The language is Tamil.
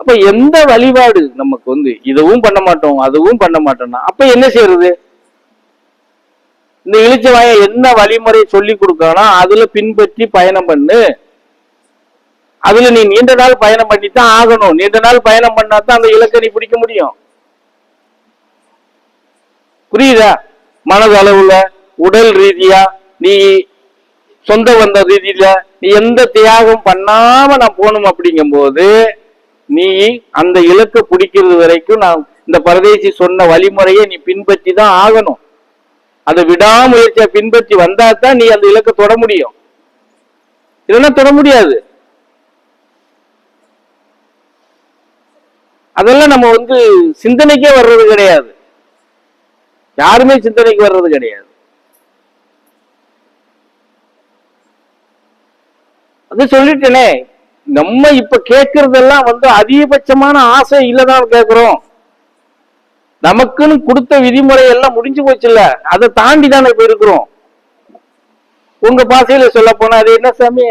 அப்ப எந்த வழிபாடு நமக்கு இதுவும் பண்ண மாட்டோம் அதுவும் பண்ண மாட்டோம்னா அப்ப என்ன செய்யறது? இந்த இளிச்சவாய என்ன வழிமுறை சொல்லி கொடுக்கணும் அதுல பின்பற்றி பயணம் பண்ணு. அதுல நீ நீண்ட நாள் பயணம் பண்ணித்தான் ஆகணும். நீண்ட நாள் பயணம் பண்ணாதான் அந்த இலக்கை நீ பிடிக்க முடியும். புரியுதா? மனதளவுல, உடல் ரீதியா, நீ சொந்த வந்த ரீதியில நீ எந்த தியாகம் பண்ணாம நான் போகணும் அப்படிங்கும் போது நீ அந்த இலக்கை பிடிக்கிறது வரைக்கும் நான் இந்த பரதேசி சொன்ன வழிமுறையை நீ பின்பற்றி தான் ஆகணும். அதை விடாமுயற்சியை பின்பற்றி வந்தா தான் நீ அந்த இலக்கை தொட முடியும். இல்லைன்னா தொட முடியாது. அதெல்லாம் நம்ம சிந்தனைக்கே வர்றது கிடையாது. யாருமே சிந்தனைக்கு வர்றது கிடையாது. அது சொல்லிட்டேனே, நம்ம இப்ப கேட்கறதெல்லாம் அதிகபட்சமான ஆசை இல்லதான் கேட்கிறோம். நமக்குன்னு கொடுத்த விதிமுறை எல்லாம் முடிஞ்சு போச்சு இல்ல, அதை தாண்டி தானே இப்ப இருக்கிறோம். உங்க பாசையில சொல்ல போனா அது என்ன சாமி?